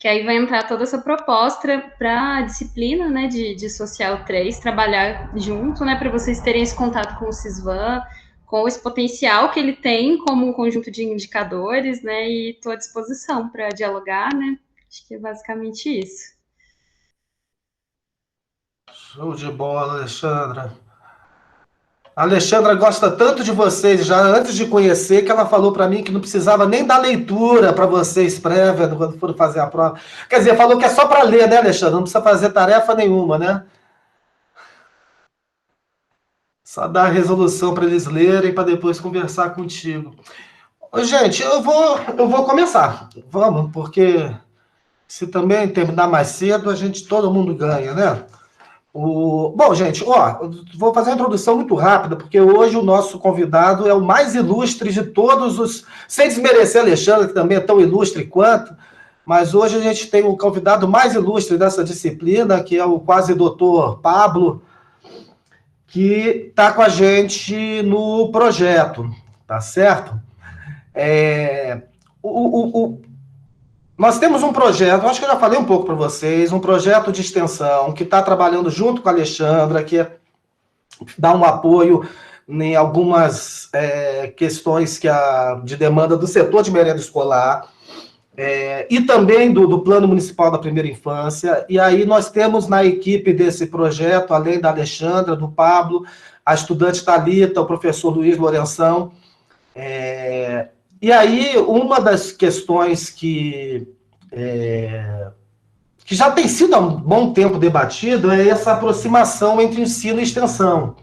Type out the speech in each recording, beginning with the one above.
que aí vai entrar toda essa proposta para a disciplina, né, de Social 3, trabalhar junto, né, para vocês terem esse contato com o Sisvan, com esse potencial que ele tem como um conjunto de indicadores, né, e estou à disposição para dialogar, né, acho que é basicamente isso. Show de bola, Alexandra. A Alexandra gosta tanto de vocês, já antes de conhecer, que ela falou para mim que não precisava nem dar leitura para vocês prévia quando foram fazer a prova. Quer dizer, falou que é só para ler, né, Alexandra? Não precisa fazer tarefa nenhuma, né? Só dar a resolução para eles lerem para depois conversar contigo. Ô, gente, eu vou começar. Vamos, porque se também terminar mais cedo, todo mundo ganha, né? Bom, gente, ó, vou fazer uma introdução muito rápida, porque hoje o nosso convidado é o mais ilustre de todos os. Sem desmerecer Alexandre, que também é tão ilustre quanto, mas hoje a gente tem o convidado mais ilustre dessa disciplina, que é o quase doutor Pablo, que está com a gente no projeto, tá certo? Nós temos um projeto, acho que eu já falei um pouco para vocês, um projeto de extensão que está trabalhando junto com a Alexandra, que dá um apoio em algumas questões de demanda do setor de merenda escolar, e também do Plano Municipal da Primeira Infância. E aí nós temos na equipe desse projeto, além da Alexandra, do Pablo, a estudante Thalita, o professor Luiz Lourenção. E aí, uma das questões que já tem sido há um bom tempo debatido é essa aproximação entre ensino e extensão,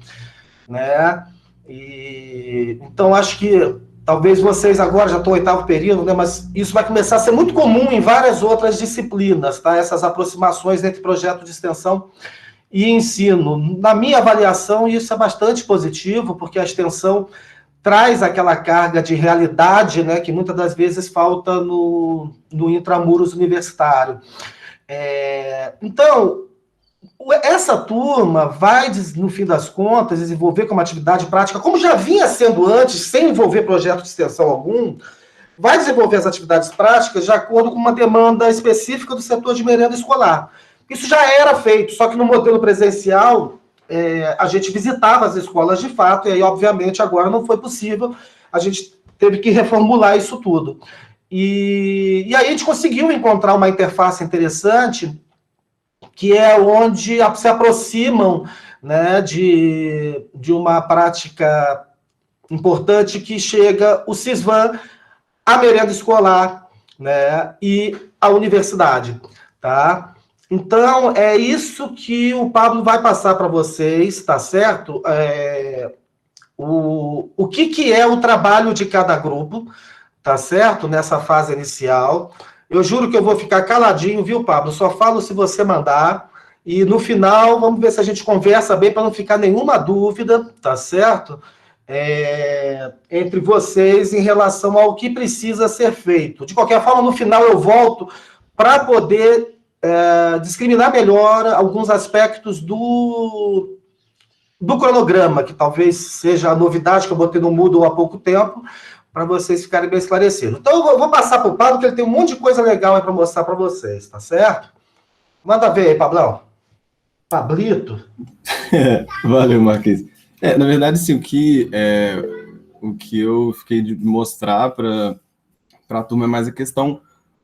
né? Então, acho que talvez vocês agora já estão no 8º período, né? Mas isso vai começar a ser muito comum em várias outras disciplinas, tá? Essas aproximações entre projeto de extensão e ensino. Na minha avaliação, isso é bastante positivo, porque a extensão traz aquela carga de realidade, né, que muitas das vezes falta no intramuros universitário. Então, essa turma vai, no fim das contas, desenvolver como atividade prática, como já vinha sendo antes, sem envolver projeto de extensão algum, vai desenvolver as atividades práticas de acordo com uma demanda específica do setor de merenda escolar. Isso já era feito, só que no modelo presencial, a gente visitava as escolas de fato, e aí, obviamente, agora não foi possível, a gente teve que reformular isso tudo. E aí a gente conseguiu encontrar uma interface interessante, que é onde se aproximam, né, de uma prática importante que chega o Sisvan, a merenda escolar, né, e a universidade, tá? Então, é isso que o Pablo vai passar para vocês, tá certo? O que é o trabalho de cada grupo, tá certo? Nessa fase inicial. Eu juro que eu vou ficar caladinho, viu, Pablo? Só falo se você mandar. E no final, vamos ver se a gente conversa bem para não ficar nenhuma dúvida, tá certo? Entre vocês em relação ao que precisa ser feito. De qualquer forma, no final eu volto para poder discriminar melhor alguns aspectos do cronograma, que talvez seja a novidade que eu botei no Moodle há pouco tempo, para vocês ficarem bem esclarecidos. Então, eu vou passar para o Pablo, que ele tem um monte de coisa legal para mostrar para vocês, tá certo? Manda ver aí, Pablão. Pablito. Valeu, Marquês. Na verdade, sim, o que eu fiquei de mostrar para a turma é mais a questão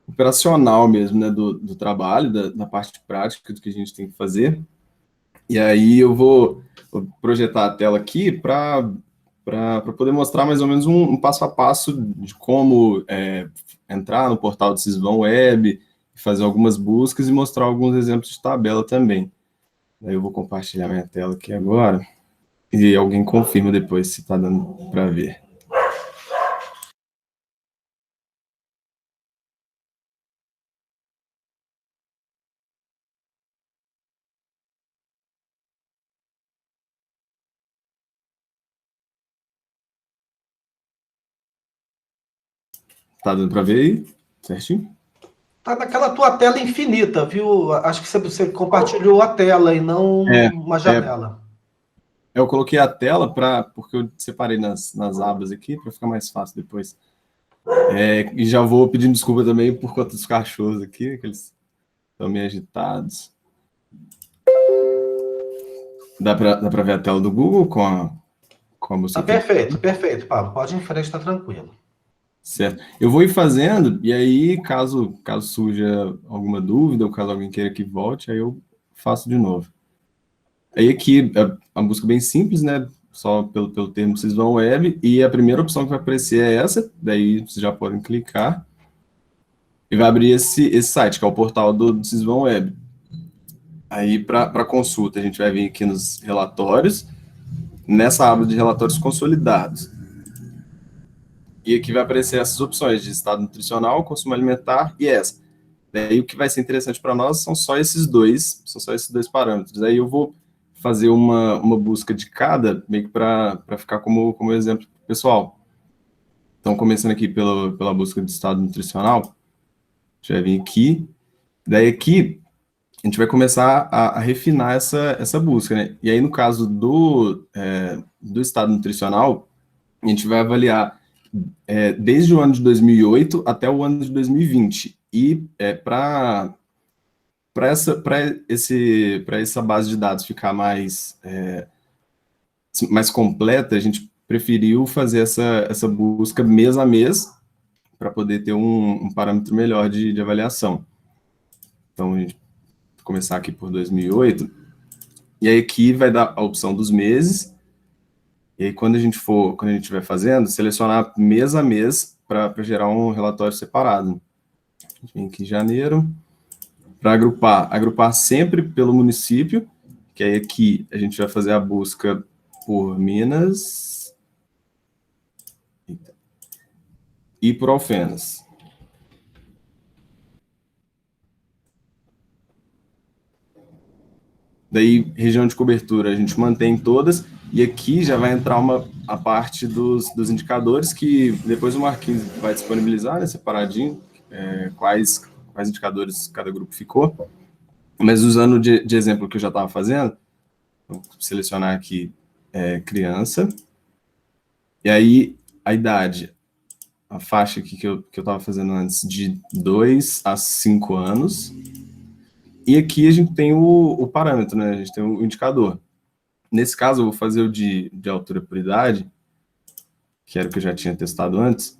operacional mesmo, né, do trabalho, da parte prática do que a gente tem que fazer. E aí eu vou projetar a tela aqui para poder mostrar mais ou menos um passo a passo de como entrar no portal do Sisvan Web, fazer algumas buscas e mostrar alguns exemplos de tabela também. Aí eu vou compartilhar minha tela aqui agora e alguém confirma depois se está dando para ver. Tá dando para ver aí? Certinho? Tá naquela tua tela infinita, viu? Acho que você compartilhou a tela e não uma janela. Eu coloquei a tela porque eu separei nas abas aqui para ficar mais fácil depois. E já vou pedindo desculpa também por conta dos cachorros aqui, que eles estão meio agitados. Dá para ver a tela do Google com a música? Tá perfeito, Pablo. Pode ir em frente, tá tranquilo. Certo. Eu vou ir fazendo, e aí, caso surja alguma dúvida, ou caso alguém queira que volte, aí eu faço de novo. Aí aqui, a busca bem simples, né? Só pelo termo Sysvan Web, e a primeira opção que vai aparecer é essa, daí vocês já podem clicar, e vai abrir esse site, que é o portal do Sysvan Web. Aí, para consulta, a gente vai vir aqui nos relatórios, nessa aba de relatórios consolidados. E aqui vai aparecer essas opções de estado nutricional, consumo alimentar e essa. Daí o que vai ser interessante para nós são só esses dois parâmetros. Aí eu vou fazer uma busca de cada, meio que para ficar como exemplo pessoal. Então, começando aqui pela busca de estado nutricional, a gente vai vir aqui. Daí aqui, a gente vai começar a refinar essa busca, né? E aí, no caso do estado nutricional, a gente vai avaliar desde o ano de 2008 até o ano de 2020. E para essa base de dados ficar mais completa, a gente preferiu fazer essa busca mês a mês para poder ter um parâmetro melhor de avaliação. Então, a gente vai começar aqui por 2008, e aí aqui vai dar a opção dos meses, e aí quando a gente estiver fazendo, selecionar mês a mês para gerar um relatório separado. A gente vem aqui em janeiro, para agrupar sempre pelo município, que aí aqui a gente vai fazer a busca por Minas e por Alfenas. Daí, região de cobertura, a gente mantém todas, e aqui já vai entrar a parte dos indicadores, que depois o Marquinhos vai disponibilizar, né, separadinho, quais indicadores cada grupo ficou. Mas usando de exemplo que eu já estava fazendo, vou selecionar aqui criança, e aí a idade, a faixa aqui que eu estava fazendo antes, de 2 a 5 anos, e aqui a gente tem o parâmetro, né? A gente tem o indicador. Nesse caso, eu vou fazer o de altura por idade, que era o que eu já tinha testado antes,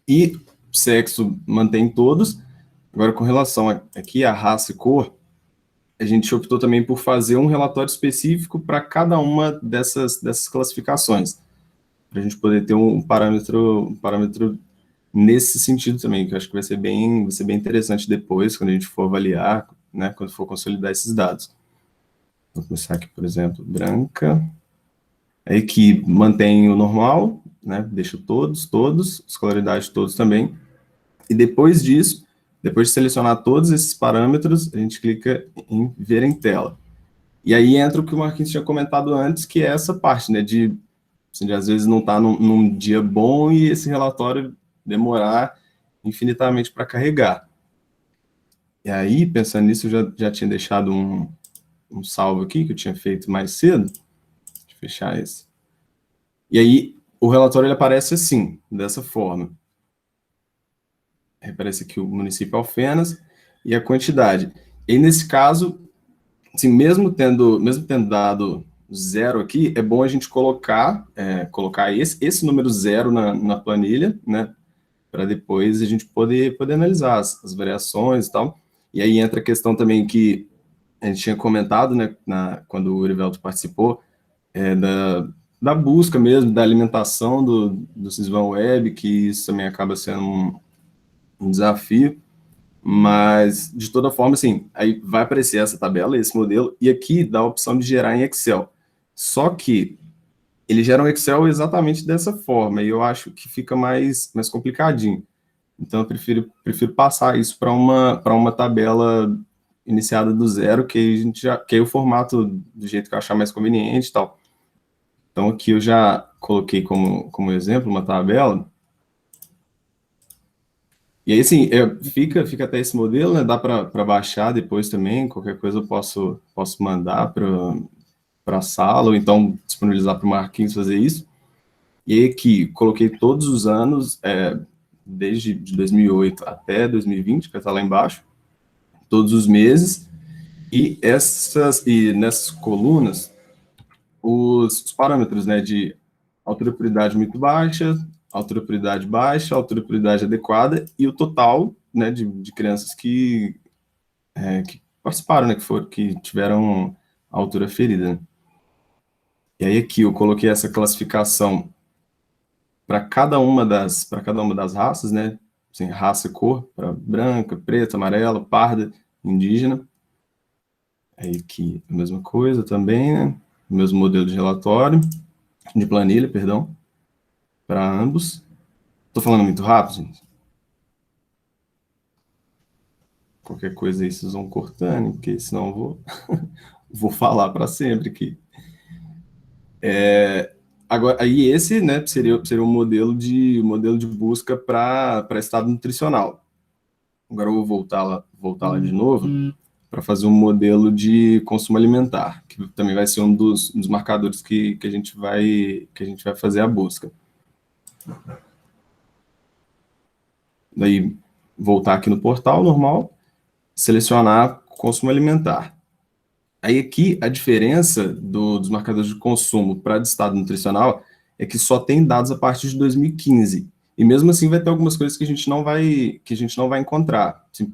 e sexo mantém todos. Agora, com relação aqui a raça e cor, a gente optou também por fazer um relatório específico para cada uma dessas classificações, para a gente poder ter um parâmetro nesse sentido também, que eu acho que vai ser bem interessante depois, quando a gente for avaliar, né, quando for consolidar esses dados. Vou começar aqui, por exemplo, branca. Aí que mantém o normal, né, deixa todos, escolaridade todos também. E depois disso, depois de selecionar todos esses parâmetros, a gente clica em ver em tela. E aí entra o que o Marquinhos tinha comentado antes, que é essa parte, né, de às vezes não está num dia bom e esse relatório demorar infinitamente para carregar. E aí, pensando nisso, eu já tinha deixado um salvo aqui, que eu tinha feito mais cedo. Deixa eu fechar esse. E aí, o relatório ele aparece assim, dessa forma. Aparece aqui o município Alfenas e a quantidade. E nesse caso, assim, mesmo tendo dado 0 aqui, é bom a gente colocar esse número 0 na planilha, né, para depois a gente poder analisar as variações e tal. E aí entra a questão também que a gente tinha comentado, né, quando o Urivelto participou, da busca mesmo, da alimentação do Sysvan Web, que isso também acaba sendo um desafio. Mas, de toda forma, assim, aí vai aparecer essa tabela, esse modelo, e aqui dá a opção de gerar em Excel. Só que ele gera um Excel exatamente dessa forma, e eu acho que fica mais complicadinho. Então, eu prefiro passar isso para uma tabela iniciada do zero, que aí o formato do jeito que eu achar mais conveniente e tal. Então, aqui eu já coloquei como exemplo uma tabela. E aí, assim, fica até esse modelo, né? Dá para baixar depois também, qualquer coisa eu posso mandar para a sala, ou então disponibilizar para o Marquinhos fazer isso. E aí aqui, coloquei todos os anos, desde de 2008 até 2020, que está lá embaixo, todos os meses, e nessas colunas, os parâmetros, né, de altura prioridade muito baixa, altura prioridade baixa, altura prioridade adequada, e o total, né, de crianças que participaram, né, que tiveram a altura ferida. E aí aqui eu coloquei essa classificação para cada uma das raças, né, assim, raça e cor, para branca, preta, amarela, parda, indígena. Aí aqui a mesma coisa também, né, o mesmo modelo de relatório, de planilha, perdão, para ambos. Estou falando muito rápido, gente? Qualquer coisa aí vocês vão cortando, porque senão eu vou falar para sempre aqui. Agora, aí esse, né, seria um modelo de busca para estado nutricional. Agora eu vou voltar lá de novo para fazer um modelo de consumo alimentar, que também vai ser um dos marcadores que a gente vai fazer a busca. Daí, voltar aqui no portal normal, selecionar consumo alimentar. Aí aqui, a diferença dos marcadores de consumo para de estado nutricional é que só tem dados a partir de 2015. E mesmo assim vai ter algumas coisas que a gente não vai encontrar, assim,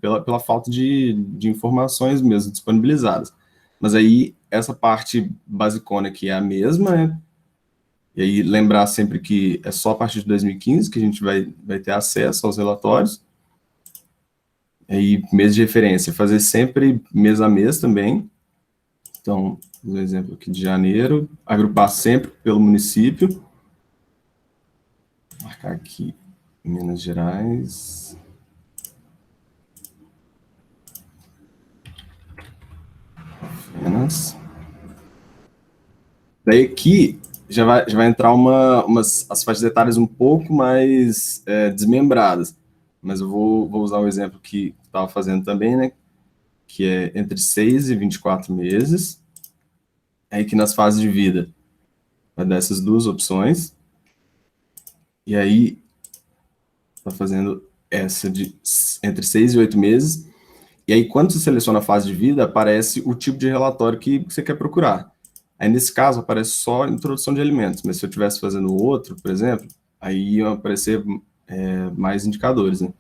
pela falta de informações mesmo disponibilizadas. Mas aí, essa parte basicona aqui é a mesma, né? E aí, lembrar sempre que é só a partir de 2015 que a gente vai ter acesso aos relatórios. Aí, mês de referência, fazer sempre mês a mês também. Então, um exemplo aqui de janeiro, agrupar sempre pelo município. Marcar aqui Minas Gerais. Minas. Daí aqui já vai entrar as faixas etárias um pouco mais desmembradas. Mas eu vou usar o exemplo que estava fazendo também, né? Que é entre 6 e 24 meses. Aí que nas fases de vida vai dar essas duas opções. E aí está fazendo essa de entre 6 e 8 meses. E aí, quando você seleciona a fase de vida, aparece o tipo de relatório que você quer procurar. Aí, nesse caso, aparece só introdução de alimentos. Mas se eu estivesse fazendo outro, por exemplo, aí iam aparecer mais indicadores, né?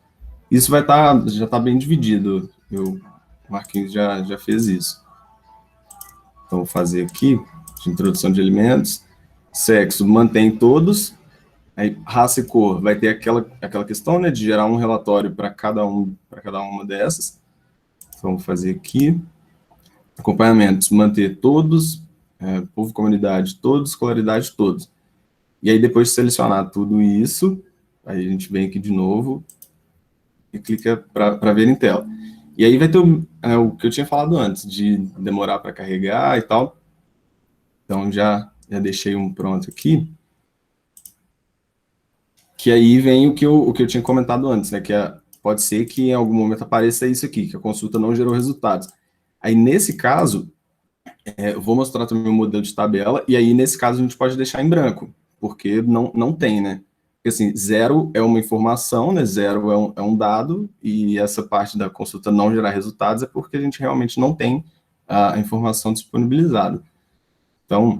Isso já está bem dividido. O Marquinhos já fez isso. Então, vou fazer aqui, de introdução de alimentos. Sexo, mantém todos. Aí, raça e cor, vai ter aquela questão, né, de gerar um relatório para cada uma dessas. Então, vou fazer aqui. Acompanhamentos, manter todos, povo, comunidade, todos, escolaridade, todos. E aí, depois de selecionar tudo isso, aí a gente vem aqui de novo e clica para ver em tela. E aí vai ter o que eu tinha falado antes, de demorar para carregar e tal. Então, já deixei um pronto aqui. Que aí vem o que eu tinha comentado antes, né? Que pode ser que em algum momento apareça isso aqui, que a consulta não gerou resultados. Aí, nesse caso, eu vou mostrar também o modelo de tabela, e aí, nesse caso, a gente pode deixar em branco, porque não tem, né? Porque, assim, 0 é uma informação, né? 0 é um dado, e essa parte da consulta não gerar resultados é porque a gente realmente não tem a informação disponibilizada. Então,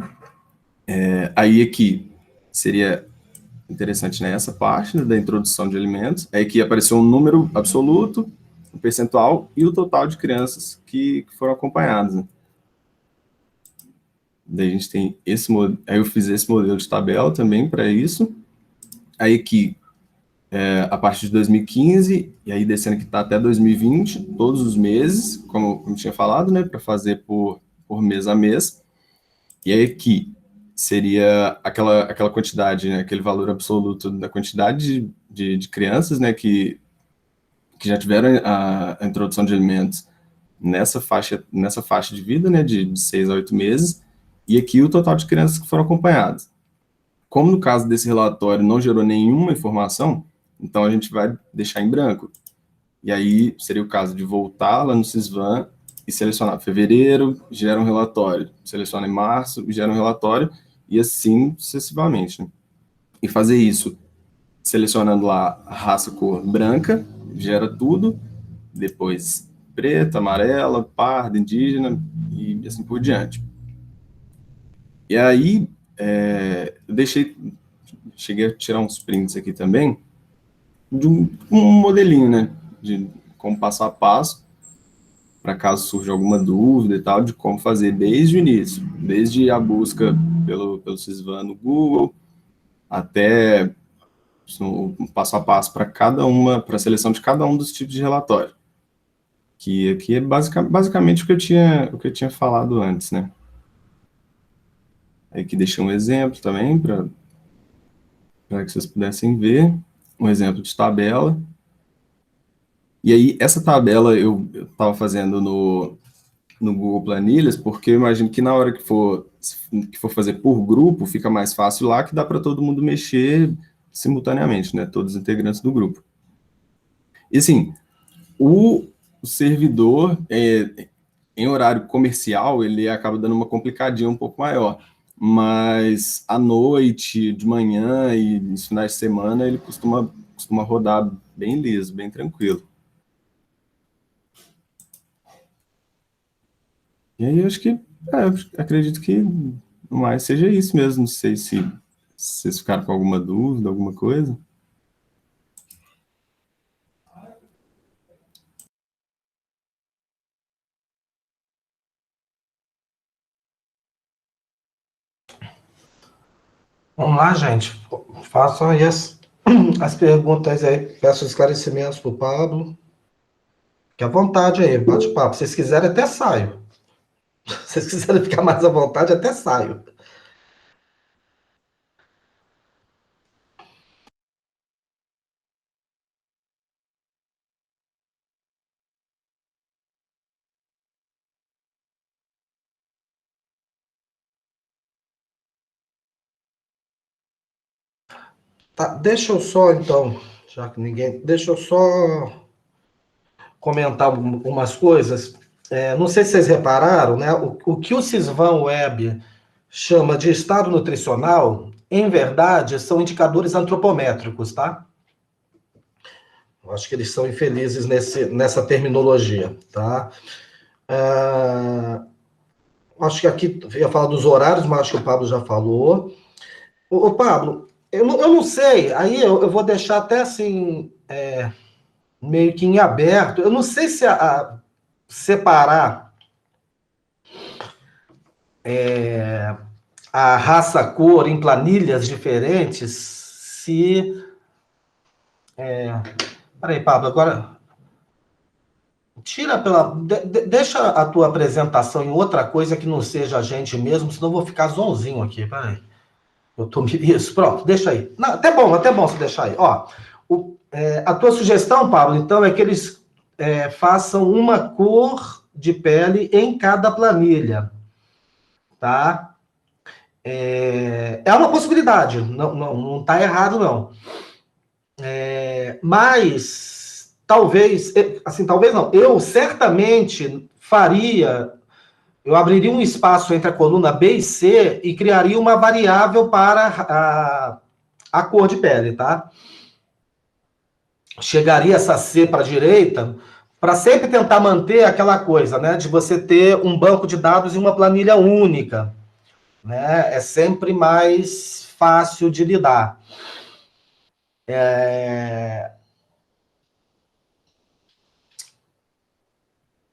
aí aqui seria interessante nessa parte, né, da introdução de alimentos, é que apareceu um número absoluto, um percentual e o total de crianças que foram acompanhadas. Né? Daí a gente tem esse modelo, aí eu fiz esse modelo de tabela também para isso. Aí aqui, a partir de 2015, e aí descendo que está até 2020, todos os meses, como tinha falado, né, para fazer por mês a mês. E aí aqui, seria aquela quantidade, né, aquele valor absoluto da quantidade de crianças, né, que já tiveram a introdução de alimentos nessa faixa de vida, né, de 6 a 8 meses, e aqui o total de crianças que foram acompanhadas. Como no caso desse relatório não gerou nenhuma informação, então a gente vai deixar em branco. E aí seria o caso de voltar lá no Sysvan e selecionar fevereiro, gera um relatório, seleciona em março, gera um relatório, e assim sucessivamente. Né? E fazer isso selecionando lá a raça cor branca, gera tudo, depois preta, amarela, parda, indígena e assim por diante. E aí, eu cheguei a tirar uns prints aqui também, de um modelinho, né, de como passo a passo, para caso surja alguma dúvida e tal, de como fazer desde o início, desde a busca pelo Sysvan no Google, até um passo a passo para para a seleção de cada um dos tipos de relatório. Que aqui é basicamente o que eu tinha falado antes, né? Aí aqui deixei um exemplo também para que vocês pudessem ver, um exemplo de tabela. E aí, essa tabela eu estava fazendo no Google Planilhas, porque eu imagino que na hora que for fazer por grupo, fica mais fácil lá, que dá para todo mundo mexer simultaneamente, né? Todos os integrantes do grupo. E assim, o servidor, em horário comercial, ele acaba dando uma complicadinha um pouco maior, mas à noite, de manhã e nos finais de semana, ele costuma rodar bem liso, bem tranquilo. E aí eu acho que, eu acredito que no mais seja isso mesmo. Não sei se vocês ficaram com alguma dúvida, alguma coisa. Vamos lá, gente. Façam aí as perguntas aí. Peço esclarecimentos para o Pablo. Fique à vontade aí, bate-papo. Se vocês quiserem, até saio. Se vocês quiserem ficar mais à vontade, até saio. Tá, deixa eu só, então, já que ninguém... Deixa eu só comentar umas coisas. Não sei se vocês repararam, né? O que o Sysvan Web chama de estado nutricional, em verdade, são indicadores antropométricos, tá? Eu acho que eles são infelizes nessa terminologia, tá? Acho que aqui eu ia falar dos horários, mas acho que o Pablo já falou. Ô Pablo, eu não sei, aí eu vou deixar até assim, meio que em aberto. Eu não sei se separar a raça-cor em planilhas diferentes, se... Peraí, Pablo, agora... Deixa a tua apresentação em outra coisa que não seja a gente mesmo, senão eu vou ficar zonzinho aqui, peraí. Isso, pronto, deixa aí. Não, até bom você deixar aí. Ó, a tua sugestão, Pablo, então, é que eles façam uma cor de pele em cada planilha, tá? É uma possibilidade, não está errado, não. Mas, talvez não, eu certamente eu abriria um espaço entre a coluna B e C e criaria uma variável para a cor de pele, tá? Chegaria essa C para a direita, para sempre tentar manter aquela coisa, né? De você ter um banco de dados em uma planilha única, né? É sempre mais fácil de lidar.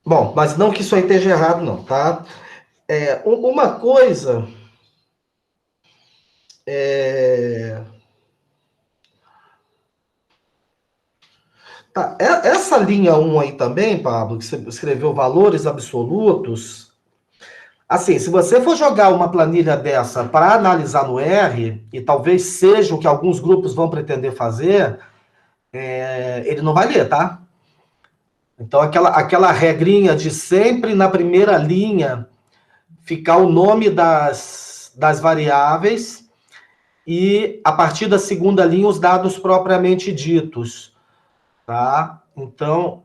Bom, mas não que isso aí esteja errado, não, tá? Uma coisa... Tá, essa linha 1 aí também, Pablo, que você escreveu valores absolutos, assim, se você for jogar uma planilha dessa para analisar no R, e talvez seja o que alguns grupos vão pretender fazer, ele não vai ler, tá? Então, aquela regrinha de sempre na primeira linha ficar o nome das variáveis e, a partir da segunda linha, os dados propriamente ditos, tá? Então,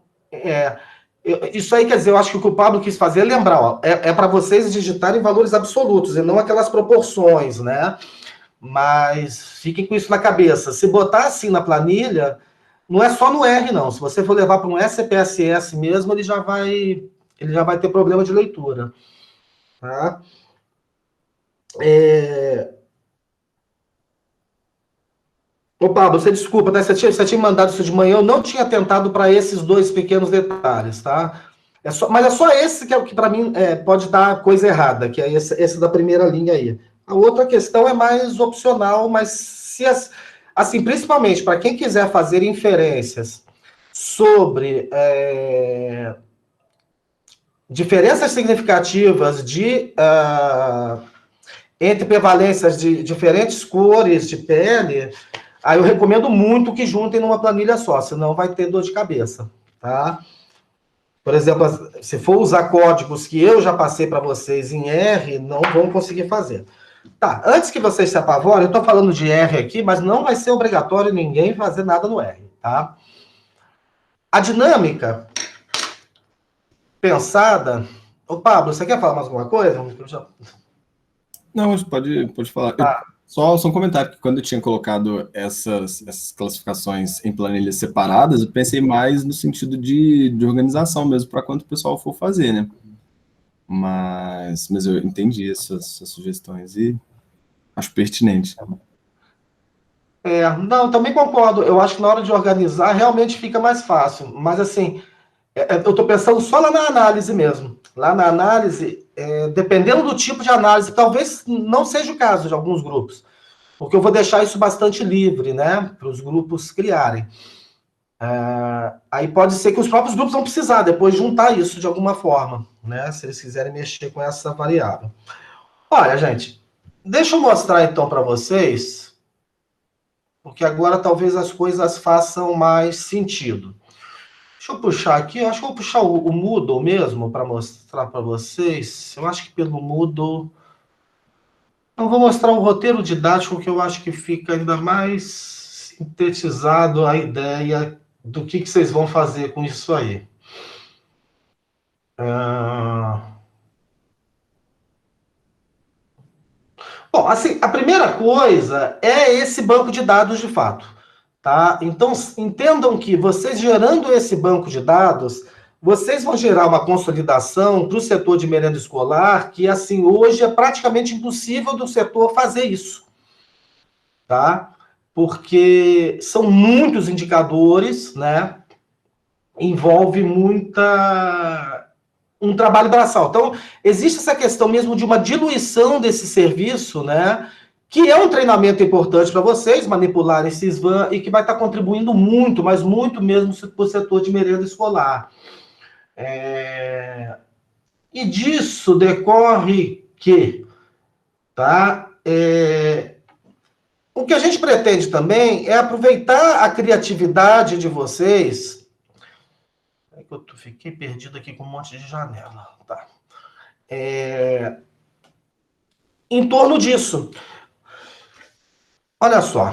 isso aí, quer dizer, eu acho que o que o Pablo quis fazer é lembrar, ó, para vocês digitarem valores absolutos, e não aquelas proporções, né? Mas fiquem com isso na cabeça. Se botar assim na planilha, não é só no R, não. Se você for levar para um SPSS mesmo, ele já vai ter problema de leitura. Tá? Ô, Pablo, você desculpa, né? Você tinha mandado isso de manhã, eu não tinha atentado para esses dois pequenos detalhes, tá? Mas é só esse que é o que, para mim, pode dar coisa errada, que é esse da primeira linha aí. A outra questão é mais opcional, mas assim, principalmente para quem quiser fazer inferências sobre diferenças significativas entre prevalências de diferentes cores de pele, aí eu recomendo muito que juntem numa planilha só, senão vai ter dor de cabeça, tá? Por exemplo, se for usar códigos que eu já passei para vocês em R, não vão conseguir fazer. Tá, antes que vocês se apavorem, eu estou falando de R aqui, mas não vai ser obrigatório ninguém fazer nada no R, tá? A dinâmica pensada... Ô, Pablo, você quer falar mais alguma coisa? Não, pode falar. Tá. Só um comentário, que quando eu tinha colocado essas classificações em planilhas separadas, eu pensei mais no sentido de organização mesmo, para quando o pessoal for fazer, né? Mas eu entendi essas sugestões e acho pertinente. Não, também concordo. Eu acho que na hora de organizar realmente fica mais fácil. Mas assim, eu estou pensando só lá na análise mesmo. Lá na análise, dependendo do tipo de análise, talvez não seja o caso de alguns grupos, porque eu vou deixar isso bastante livre, né, para os grupos criarem. Aí pode ser que os próprios grupos vão precisar depois juntar isso de alguma forma, né, se eles quiserem mexer com essa variável. Olha, gente, deixa eu mostrar então para vocês, porque agora talvez as coisas façam mais sentido. Deixa eu puxar aqui, eu acho que eu vou puxar o Moodle mesmo para mostrar para vocês. Eu acho que pelo Moodle... Eu vou mostrar um roteiro didático que eu acho que fica ainda mais sintetizado a ideia do que vocês vão fazer com isso aí. Bom, assim, a primeira coisa é esse banco de dados de fato. Tá? Então, entendam que vocês gerando esse banco de dados, vocês vão gerar uma consolidação para o setor de merenda escolar, que, assim, hoje é praticamente impossível do setor fazer isso. Tá? Porque são muitos indicadores, né? Envolve um trabalho braçal. Então, existe essa questão mesmo de uma diluição desse serviço, né? Que é um treinamento importante para vocês manipularem Sysvan e que vai estar contribuindo muito, mas muito mesmo para o setor de merenda escolar. E disso decorre que, tá? O que a gente pretende também é aproveitar a criatividade de vocês. É que eu fiquei perdido aqui com um monte de janela. Tá. Em torno disso. Olha só.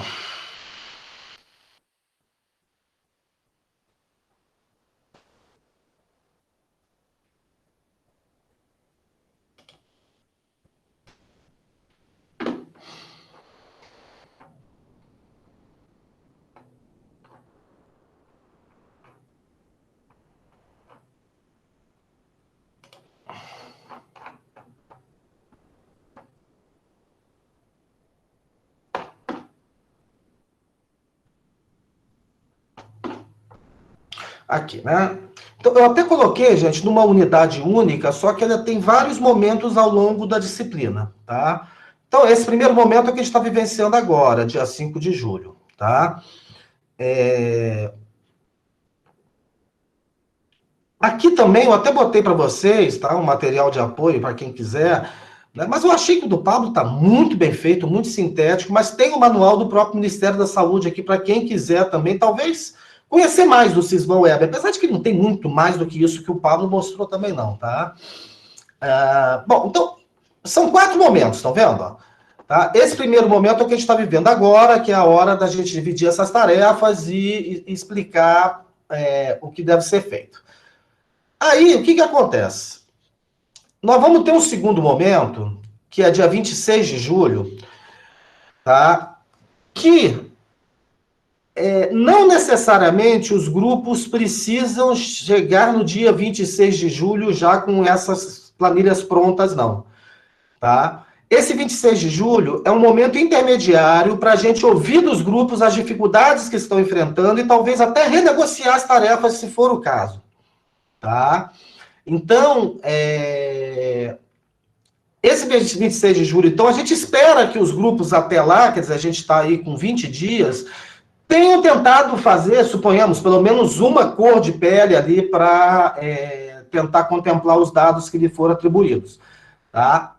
Aqui, né? Então, eu até coloquei, gente, numa unidade única, só que ela tem vários momentos ao longo da disciplina, tá? Então, esse primeiro momento é o que a gente está vivenciando agora, dia 5 de julho, tá? Aqui também, eu até botei para vocês, tá? Um material de apoio para quem quiser, né? Mas eu achei que o do Pablo está muito bem feito, muito sintético, mas tem o manual do próprio Ministério da Saúde aqui para quem quiser também, talvez conhecer mais do Sysvan Web, apesar de que não tem muito mais do que isso que o Pablo mostrou também não, tá? Bom, então, são 4 momentos, estão vendo? Tá? Esse primeiro momento é o que a gente está vivendo agora, que é a hora da gente dividir essas tarefas e explicar o que deve ser feito. Aí, o que acontece? Nós vamos ter um segundo momento, que é dia 26 de julho, tá? Que não necessariamente os grupos precisam chegar no dia 26 de julho já com essas planilhas prontas, não. Tá? Esse 26 de julho é um momento intermediário para a gente ouvir dos grupos as dificuldades que estão enfrentando e talvez até renegociar as tarefas, se for o caso. Tá? Então, esse 26 de julho, então, a gente espera que os grupos até lá, quer dizer, a gente está aí com 20 dias, tenham tentado fazer, suponhamos, pelo menos uma cor de pele ali para tentar contemplar os dados que lhe foram atribuídos. Tá?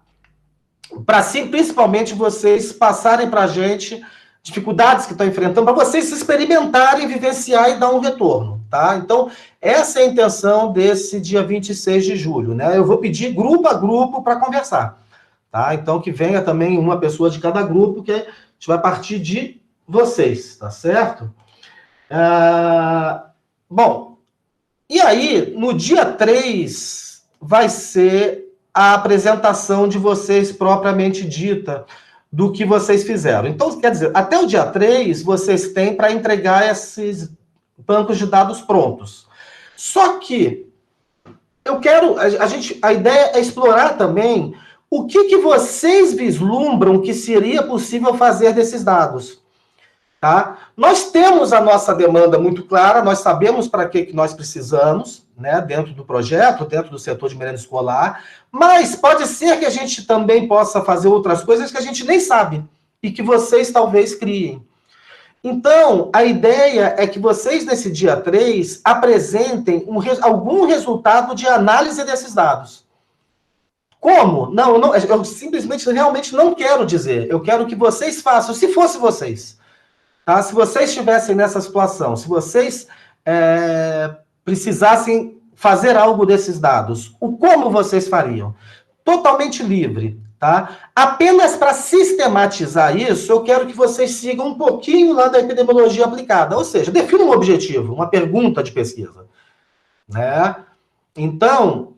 Para sim, principalmente vocês passarem para a gente dificuldades que estão enfrentando, para vocês se experimentarem, vivenciar e dar um retorno. Tá? Então, essa é a intenção desse dia 26 de julho. Né? Eu vou pedir grupo a grupo para conversar. Tá? Então, que venha também uma pessoa de cada grupo, que a gente vai partir de vocês, tá certo? Bom, e aí, no dia 3, vai ser a apresentação de vocês propriamente dita, do que vocês fizeram. Então, quer dizer, até o dia 3, vocês têm para entregar esses bancos de dados prontos. Só que, eu quero, a ideia é explorar também o que vocês vislumbram que seria possível fazer desses dados. Tá? Nós temos a nossa demanda muito clara, nós sabemos para que nós precisamos, né, dentro do projeto, dentro do setor de merenda escolar, mas pode ser que a gente também possa fazer outras coisas que a gente nem sabe, e que vocês talvez criem. Então, a ideia é que vocês, nesse dia 3, apresentem algum resultado de análise desses dados. Como? Não, eu simplesmente, realmente não quero dizer. Eu quero que vocês façam, se fosse vocês. Tá? Se vocês estivessem nessa situação, se vocês precisassem fazer algo desses dados, como vocês fariam? Totalmente livre, tá? Apenas para sistematizar isso, eu quero que vocês sigam um pouquinho lá da epidemiologia aplicada, ou seja, definam um objetivo, uma pergunta de pesquisa, né? Então,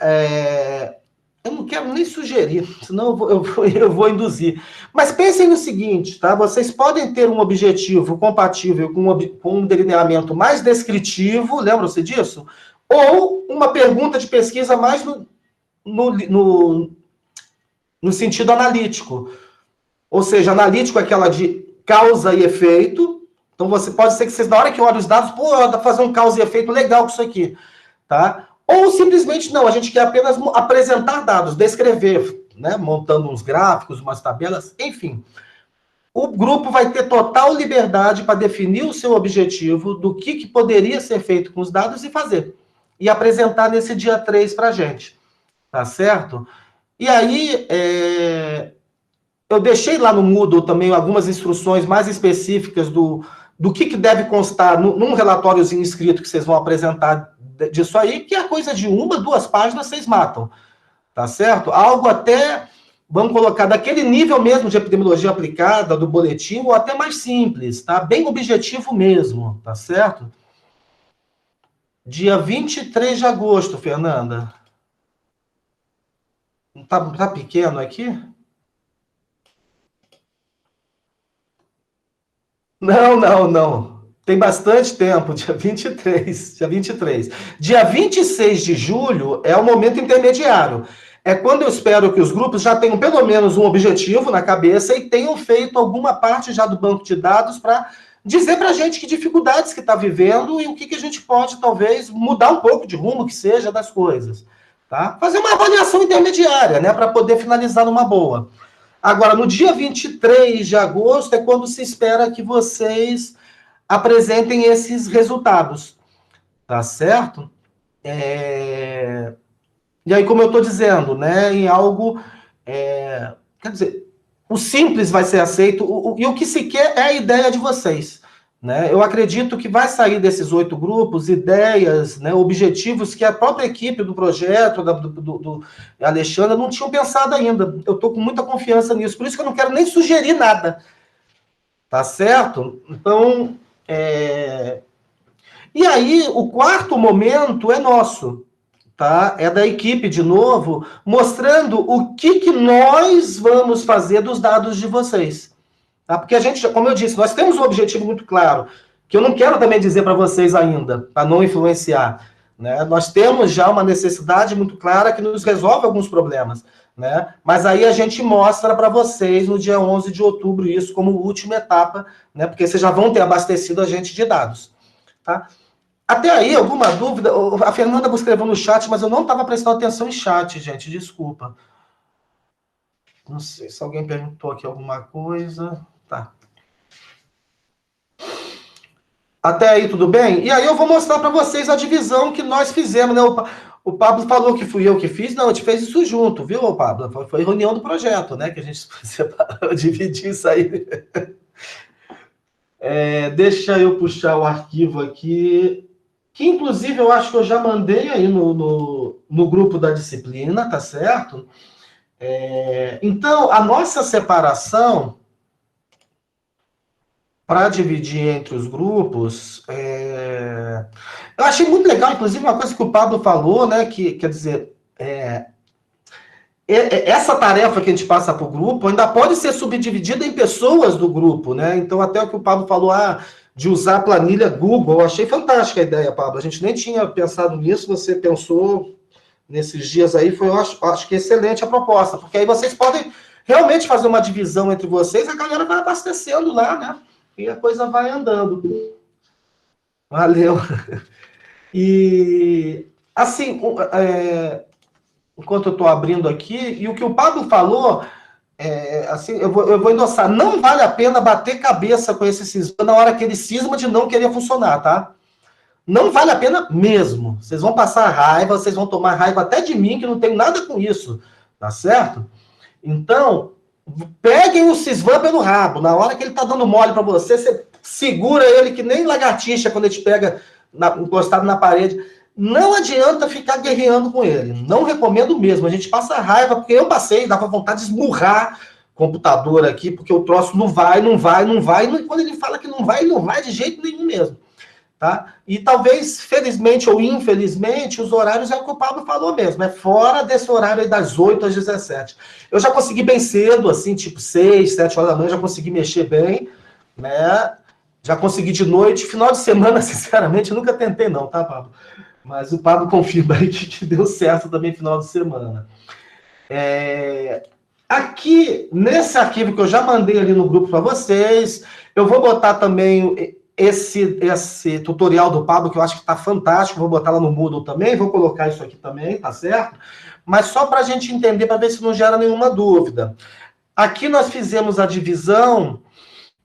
eu não quero nem sugerir, senão eu vou induzir. Mas pensem no seguinte, tá? Vocês podem ter um objetivo compatível com um delineamento mais descritivo, lembram-se disso? Ou uma pergunta de pesquisa mais no sentido analítico. Ou seja, analítico é aquela de causa e efeito. Então, pode ser que vocês, na hora que olhem os dados, dá para fazer um causa e efeito legal com isso aqui, tá? Ou simplesmente não, a gente quer apenas apresentar dados, descrever, né, montando uns gráficos, umas tabelas, enfim. O grupo vai ter total liberdade para definir o seu objetivo, do que poderia ser feito com os dados e fazer. E apresentar nesse dia 3 para a gente. Tá certo? E aí, eu deixei lá no Moodle também algumas instruções mais específicas do que deve constar num relatóriozinho escrito que vocês vão apresentar disso aí, que é coisa de 1, 2 páginas, vocês matam, tá certo? Algo até, vamos colocar, daquele nível mesmo de epidemiologia aplicada, do boletim, ou até mais simples, tá? Bem objetivo mesmo, tá certo? Dia 23 de agosto, Fernanda. Tá pequeno aqui? Não. Tem bastante tempo, dia 23. Dia 26 de julho é o momento intermediário. É quando eu espero que os grupos já tenham pelo menos um objetivo na cabeça e tenham feito alguma parte já do banco de dados para dizer para a gente que dificuldades que está vivendo e o que a gente pode, talvez, mudar um pouco de rumo que seja das coisas. Tá? Fazer uma avaliação intermediária, né, para poder finalizar numa boa. Agora, no dia 23 de agosto é quando se espera que vocês apresentem esses resultados, tá certo? E aí, como eu estou dizendo, né, em algo, quer dizer, o simples vai ser aceito, e o que se quer é a ideia de vocês, né? Eu acredito que vai sair desses 8 grupos ideias, né, objetivos que a própria equipe do projeto, do Alexandra, não tinham pensado ainda. Eu estou com muita confiança nisso, por isso que eu não quero nem sugerir nada, tá certo? Então, e aí, o quarto momento é nosso, tá? É da equipe, de novo, mostrando o que nós vamos fazer dos dados de vocês, Tá? Porque a gente, como eu disse, nós temos um objetivo muito claro, que eu não quero também dizer para vocês ainda, para não influenciar. Né? Nós temos já uma necessidade muito clara que nos resolve alguns problemas. Né? Mas aí a gente mostra para vocês no dia 11 de outubro isso como última etapa, né? Porque vocês já vão ter abastecido a gente de dados. Tá? Até aí, alguma dúvida? A Fernanda escreveu no chat, mas eu não estava prestando atenção em chat, gente, desculpa. Não sei se alguém perguntou aqui alguma coisa. Tá. Até aí, tudo bem? E aí eu vou mostrar para vocês a divisão que nós fizemos, né? O Pablo falou que fui eu que fiz. Não, a gente fez isso junto, viu, Pablo? Foi reunião do projeto, né? Que a gente dividir isso aí. Deixa eu puxar o arquivo aqui, que inclusive eu acho que eu já mandei aí no grupo da disciplina, tá certo? Então, a nossa separação para dividir entre os grupos, eu achei muito legal, inclusive, uma coisa que o Pablo falou, né? Que quer dizer, essa tarefa que a gente passa para o grupo ainda pode ser subdividida em pessoas do grupo, né? Então, até o que o Pablo falou, de usar a planilha Google, eu achei fantástica a ideia, Pablo. A gente nem tinha pensado nisso, você pensou nesses dias aí, eu acho que excelente a proposta, porque aí vocês podem realmente fazer uma divisão entre vocês, a galera vai abastecendo lá, né? E a coisa vai andando. Valeu. E, assim, enquanto eu estou abrindo aqui, e o que o Pablo falou, assim, eu vou endossar, não vale a pena bater cabeça com esse cisma na hora que ele cisma de não querer funcionar, tá? Não vale a pena mesmo. Vocês vão passar raiva, vocês vão tomar raiva até de mim, que não tenho nada com isso, tá certo? Então, peguem o Sisvan pelo rabo. Na hora que ele tá dando mole para você, você segura ele que nem lagartixa quando ele te pega encostado na parede. Não adianta ficar guerreando com ele. Não recomendo mesmo. A gente passa raiva, porque eu passei, dá pra vontade de esmurrar o computador aqui, porque o troço não vai. E quando ele fala que não vai, ele não vai de jeito nenhum mesmo. Tá? E talvez, felizmente ou infelizmente, os horários é o que o Pablo falou mesmo, é fora desse horário aí das 8 às 17. Eu já consegui bem cedo, assim, tipo 6, 7 horas da manhã, já consegui mexer bem, né? Já consegui de noite. Final de semana, sinceramente, nunca tentei não, tá, Pablo? Mas o Pablo confirma aí que deu certo também final de semana. Aqui, nesse arquivo que eu já mandei ali no grupo para vocês, eu vou botar também esse tutorial do Pablo, que eu acho que está fantástico, vou botar lá no Moodle também, vou colocar isso aqui também, tá certo? Mas só para a gente entender, para ver se não gera nenhuma dúvida. Aqui nós fizemos a divisão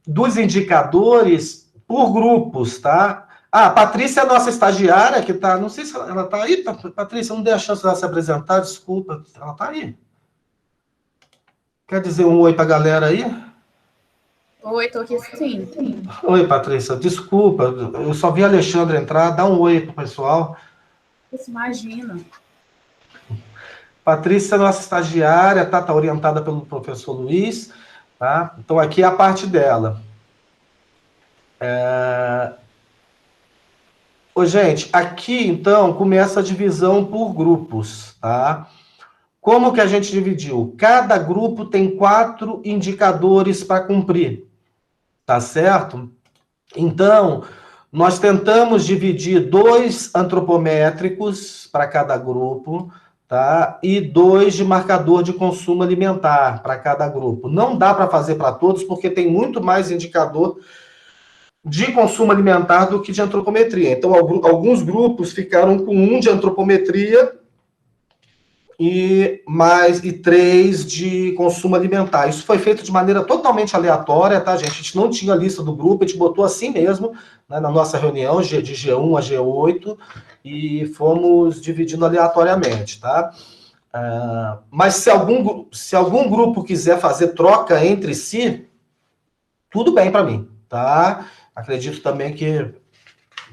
dos indicadores por grupos, tá? A Patrícia é a nossa estagiária, que tá, não sei se ela tá aí, Patrícia, não dei a chance dela se apresentar, desculpa, ela tá aí. Quer dizer um oi para a galera aí? Oi, tô aqui sim. Oi, Patrícia, desculpa, eu só vi a Alexandre entrar, dá um oi pro pessoal. Imagina. Patrícia é nossa estagiária, tá orientada pelo professor Luiz, tá? Então aqui é a parte dela. Gente, aqui então começa a divisão por grupos, tá? Como que a gente dividiu? Cada grupo tem 4 indicadores para cumprir, tá certo? Então, nós tentamos dividir 2 antropométricos para cada grupo, tá? E 2 de marcador de consumo alimentar para cada grupo. Não dá para fazer para todos, porque tem muito mais indicador de consumo alimentar do que de antropometria. Então, alguns grupos ficaram com 1 de antropometria e 3 de consumo alimentar. Isso foi feito de maneira totalmente aleatória, tá, gente? A gente não tinha lista do grupo, a gente botou assim mesmo, né, na nossa reunião, de G1 a G8, e fomos dividindo aleatoriamente, tá? Mas se algum grupo quiser fazer troca entre si, tudo bem para mim, tá? Acredito também que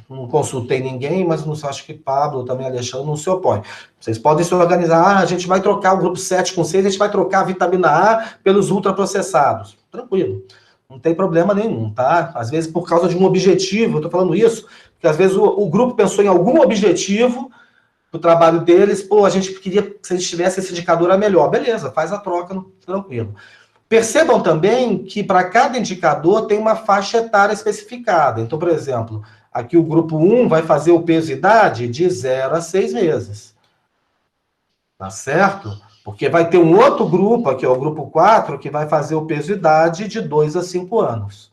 não consultei ninguém, mas não acho que Pablo, também Alexandre, não se opõe. Vocês podem se organizar, a gente vai trocar o grupo 7 com 6, a gente vai trocar a vitamina A pelos ultraprocessados. Tranquilo, não tem problema nenhum, tá? Às vezes por causa de um objetivo, eu tô falando isso, porque às vezes o grupo pensou em algum objetivo do trabalho deles, a gente queria, se a gente tivesse esse indicador, era melhor. Beleza, faz a troca, tranquilo. Percebam também que para cada indicador tem uma faixa etária especificada. Então, por exemplo, aqui o grupo 1 vai fazer o peso e idade de 0 a 6 meses. Tá certo? Porque vai ter um outro grupo, aqui é o grupo 4, que vai fazer o peso e idade de 2 a 5 anos.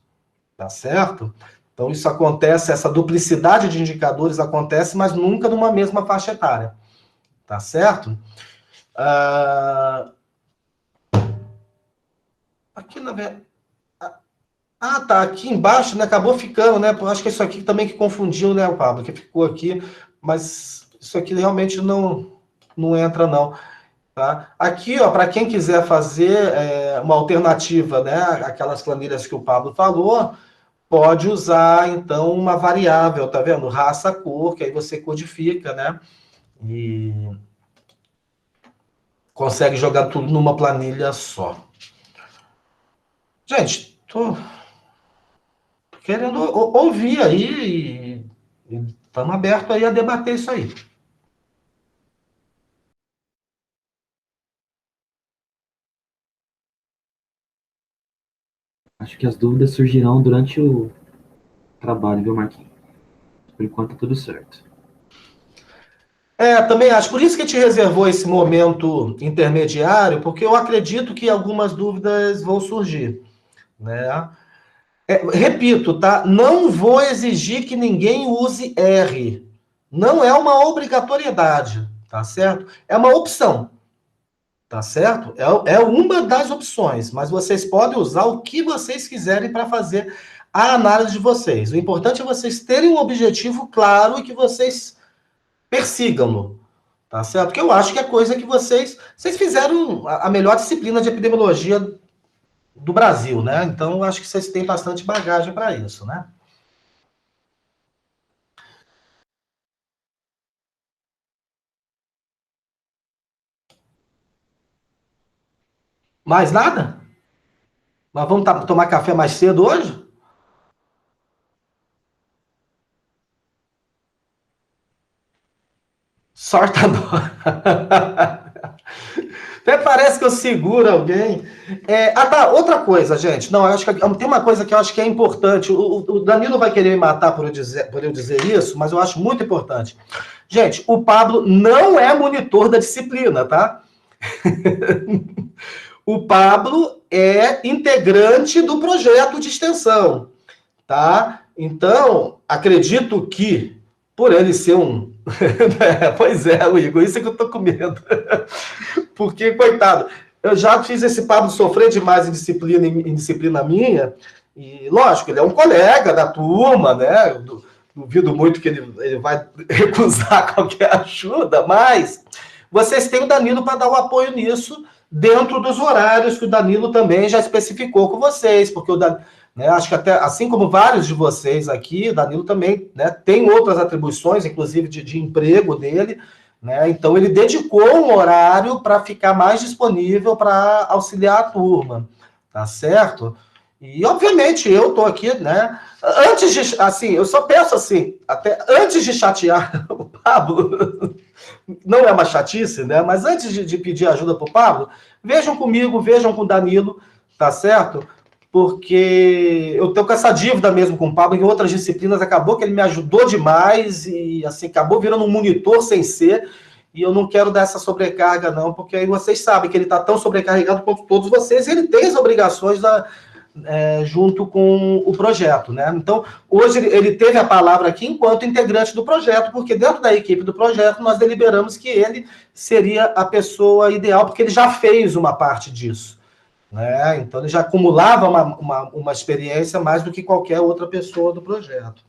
Tá certo? Então, isso acontece, essa duplicidade de indicadores acontece, mas nunca numa mesma faixa etária. Tá certo? Aqui na verdade. Tá. Aqui embaixo, né? Acabou ficando, né? Acho que é isso aqui também que confundiu, né, Pablo? Que ficou aqui, mas isso aqui realmente não entra, não. Tá? Aqui, ó, para quem quiser fazer uma alternativa, né? Aquelas planilhas que o Pablo falou, pode usar, então, uma variável, tá vendo? Raça, cor, que aí você codifica, né? E consegue jogar tudo numa planilha só. Gente, tô querendo ouvir aí e estamos abertos aí a debater isso aí. Acho que as dúvidas surgirão durante o trabalho, viu, Marquinhos? Por enquanto, tá tudo certo. Também acho. Por isso que te reservou esse momento intermediário, porque eu acredito que algumas dúvidas vão surgir, né? Repito, tá? Não vou exigir que ninguém use R. Não é uma obrigatoriedade, tá certo? É uma opção, tá certo? É uma das opções, mas vocês podem usar o que vocês quiserem para fazer a análise de vocês. O importante é vocês terem um objetivo claro e que vocês persigam-no, tá certo? Porque eu acho que é coisa que vocês fizeram a melhor disciplina de epidemiologia do Brasil, né? Então, eu acho que vocês têm bastante bagagem para isso, né? Mais nada? Nós vamos tomar café mais cedo hoje? Sorte a nós. Até parece que eu seguro alguém. Tá, outra coisa, gente. Não, eu acho que tem uma coisa que eu acho que é importante. O Danilo vai querer me matar por eu dizer isso, mas eu acho muito importante. Gente, o Pablo não é monitor da disciplina, tá? O Pablo é integrante do projeto de extensão, tá? Então, acredito que, por ele ser um... Pois é, Igor, isso é que eu tô com medo. Porque, coitado, eu já fiz esse Pablo sofrer demais em disciplina minha, e, lógico, ele é um colega da turma, né? Eu duvido muito que ele vai recusar qualquer ajuda, mas vocês têm o Danilo para dar o apoio nisso, dentro dos horários que o Danilo também já especificou com vocês, porque o Danilo, né, acho que até, assim como vários de vocês aqui, o Danilo também, né, tem outras atribuições, inclusive de emprego dele, né, então ele dedicou um horário para ficar mais disponível para auxiliar a turma, tá certo? E, obviamente, eu estou aqui, né, antes de, assim, eu só peço assim, até antes de chatear o Pablo, não é uma chatice, né? Mas antes de pedir ajuda para o Pablo, vejam comigo, vejam com o Danilo, tá certo? Porque eu tenho com essa dívida mesmo com o Pablo, em outras disciplinas acabou que ele me ajudou demais e assim acabou virando um monitor sem ser, e eu não quero dar essa sobrecarga não, porque aí vocês sabem que ele está tão sobrecarregado quanto todos vocês, e ele tem as obrigações junto com o projeto, né? Então, hoje ele teve a palavra aqui enquanto integrante do projeto, porque dentro da equipe do projeto nós deliberamos que ele seria a pessoa ideal, porque ele já fez uma parte disso, né? Então, ele já acumulava uma experiência mais do que qualquer outra pessoa do projeto.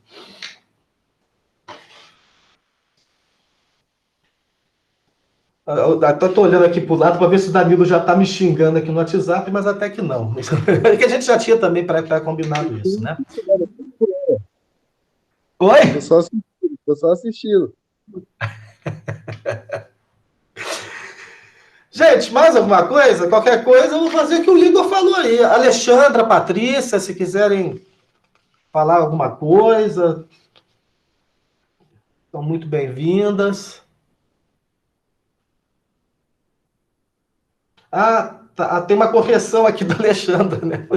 Eu estou olhando aqui para o lado para ver se o Danilo já está me xingando aqui no WhatsApp, mas até que não. É que a gente já tinha também pré-combinado isso, né? Oi? Tô só assistindo. Gente, mais alguma coisa? Qualquer coisa, eu vou fazer o que o Igor falou aí. Alexandra, Patrícia, se quiserem falar alguma coisa, são muito bem-vindas. Tem uma correção aqui do Alexandre, né?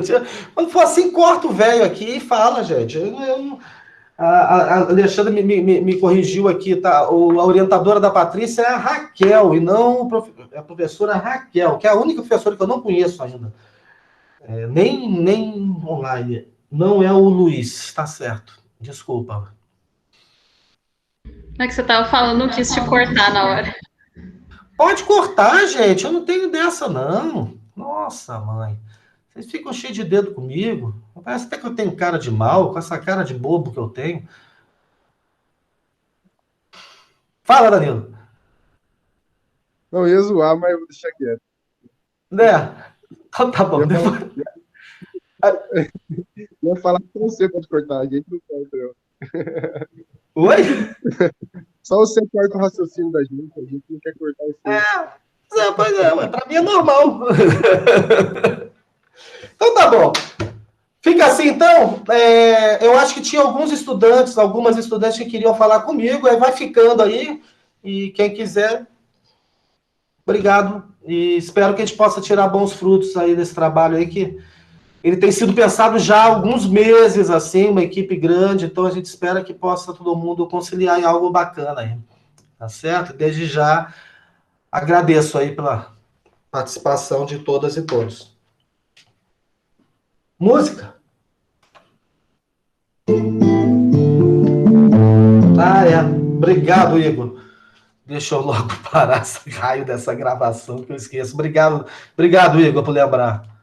Quando for assim, corta o velho aqui e fala, gente. A Alexandre me corrigiu aqui, tá? A orientadora da Patrícia é a Raquel, e não a professora Raquel, que é a única professora que eu não conheço ainda. Nem online. Não é o Luiz, tá certo. Desculpa. Não é que você estava falando, não quis te cortar na hora. Pode cortar, gente. Eu não tenho dessa, não. Nossa, mãe. Vocês ficam cheios de dedo comigo. Parece até que eu tenho cara de mal, com essa cara de bobo que eu tenho. Fala, Danilo. Não, eu ia zoar, mas eu vou deixar quieto. Né? Então tá bom. Ia falar que você pode cortar, a gente não pode, não. Oi? Só você corta o raciocínio da gente, a gente não quer cortar o seu. Pois é, mas pra mim é normal. Então tá bom. Fica assim, então. Eu acho que tinha algumas estudantes que queriam falar comigo, aí vai ficando aí. E quem quiser, obrigado. E espero que a gente possa tirar bons frutos aí desse trabalho aí, que ele tem sido pensado já há alguns meses, assim, uma equipe grande, então a gente espera que possa todo mundo conciliar em algo bacana aí. Tá certo? Desde já, agradeço aí pela participação de todas e todos. Música? Obrigado, Igor. Deixa eu logo parar esse raio dessa gravação que eu esqueço. Obrigado, Igor, por lembrar.